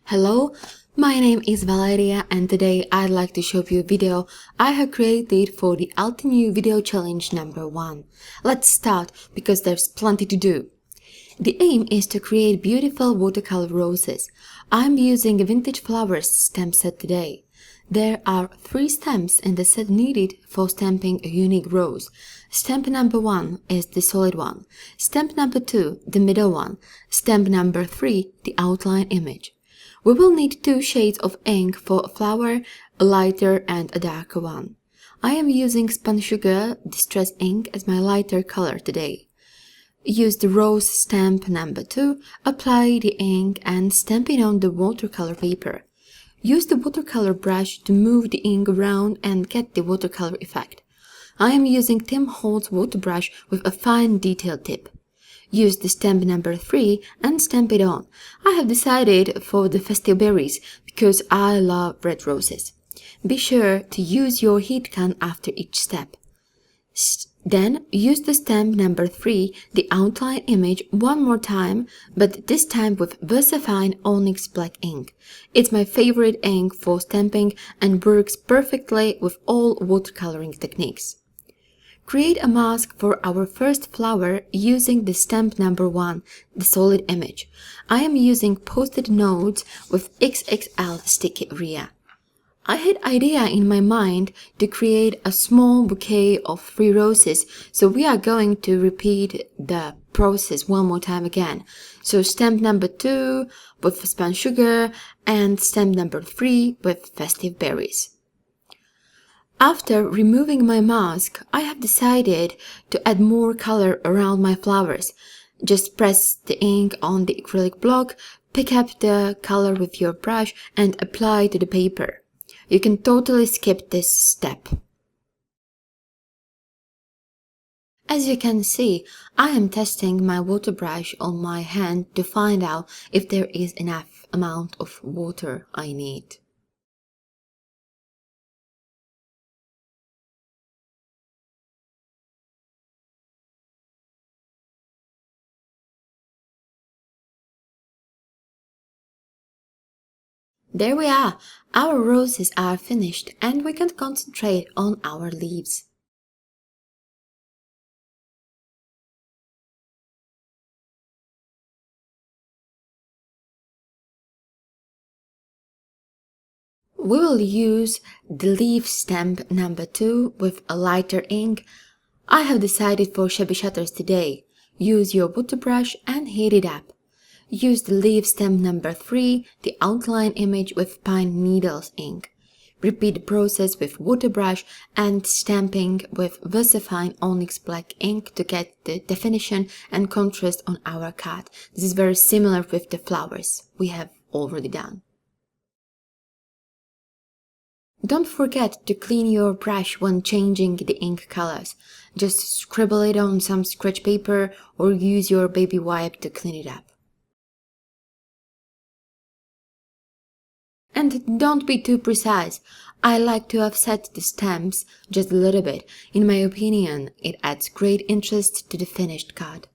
Hello, my name is Valeria and today I'd like to show you a video I have created for the Altenew video challenge number 1. Let's start because there's plenty to do. The aim is to create beautiful watercolor roses. I'm using a vintage flowers stamp set today. There are 3 stamps in the set needed for stamping a unique rose. Stamp number 1 is the solid one. Stamp number 2, the middle one. Stamp number 3, the outline image. We will need 2 shades of ink for a flower, a lighter and a darker one. I am using spun sugar distress ink as my lighter color today. Use the rose stamp number 2, apply the ink and stamp it on the watercolor paper. Use the watercolor brush to move the ink around and get the watercolor effect. I am using Tim Holtz water brush with a fine detail tip. Use the stamp number 3 and stamp it on. I have decided for the festive berries because I love red roses. Be sure to use your heat gun after each step. Then use the stamp number 3, the outline image, one more time, but this time with VersaFine Onyx Black ink. It's my favorite ink for stamping and works perfectly with all watercoloring techniques. Create a mask for our first flower using the stamp number 1, the solid image. I am using post-it notes with XXL sticky area. I had idea in my mind to create a small bouquet of 3 roses, so we are going to repeat the process one more time again. So stamp number 2 with spun sugar and stamp number 3 with festive berries. After removing my mask, I have decided to add more color around my flowers. Just press the ink on the acrylic block, pick up the color with your brush and apply to the paper. You can totally skip this step. As you can see, I am testing my water brush on my hand to find out if there is enough amount of water I need. There we are! Our roses are finished and we can concentrate on our leaves. We will use the leaf stamp number 2 with a lighter ink. I have decided for shabby shutters today. Use your water brush and heat it up. Use the leaf stamp number 3, the outline image with pine needles ink. Repeat the process with water brush and stamping with VersaFine Onyx Black ink to get the definition and contrast on our card. This is very similar with the flowers we have already done. Don't forget to clean your brush when changing the ink colors. Just scribble it on some scratch paper or use your baby wipe to clean it up. And don't be too precise. I like to offset the stamps just a little bit. In my opinion, it adds great interest to the finished card.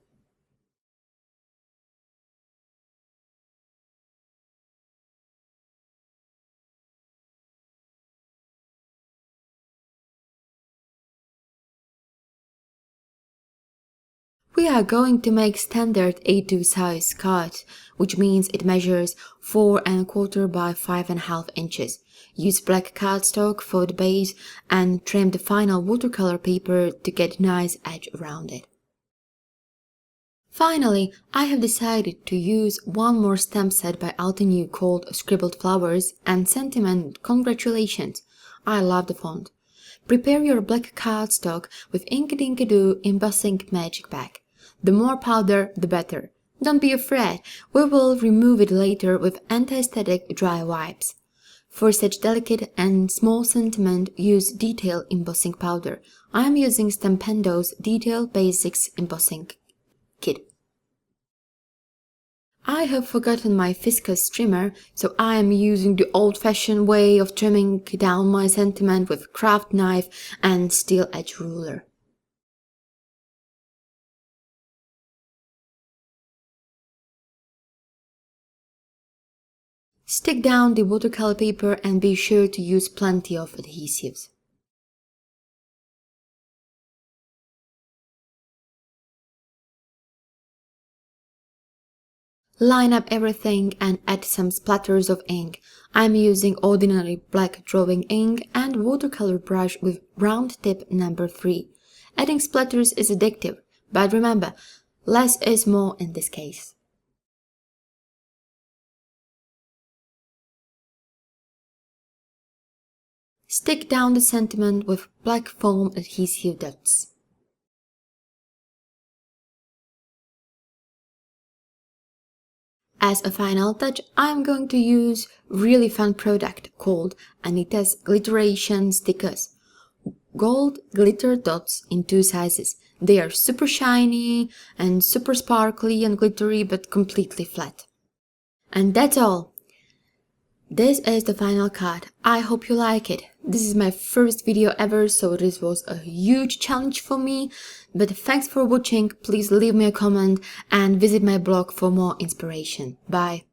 We are going to make standard A2 size card, which means it measures 4¼ by 5½ inches. Use black cardstock for the base and trim the final watercolor paper to get a nice edge around it. Finally, I have decided to use one more stamp set by Altenew called Scribbled Flowers and Sentiment Congratulations. I love the font. Prepare your black cardstock with Ink-a-Dink-a-Doo embossing magic bag. The more powder, the better. Don't be afraid, we will remove it later with anti-static dry wipes. For such delicate and small sentiment, use Detail embossing powder. I am using Stampendo's Detail Basics embossing kit. I have forgotten my viscous trimmer, so I am using the old-fashioned way of trimming down my sentiment with craft knife and steel edge ruler. Stick down the watercolor paper and be sure to use plenty of adhesives. Line up everything and add some splatters of ink. I'm using ordinary black drawing ink and watercolor brush with round tip number 3. Adding splatters is addictive, but remember, less is more in this case. Stick down the sentiment with black foam adhesive dots. As a final touch, I'm going to use really fun product called Anita's Glitteration Stickers. Gold glitter dots in 2 sizes. They are super shiny and super sparkly and glittery but completely flat. And that's all. This is the final cut. I hope you like it. This is my first video ever, so this was a huge challenge for me. But thanks for watching. Please leave me a comment and visit my blog for more inspiration. Bye.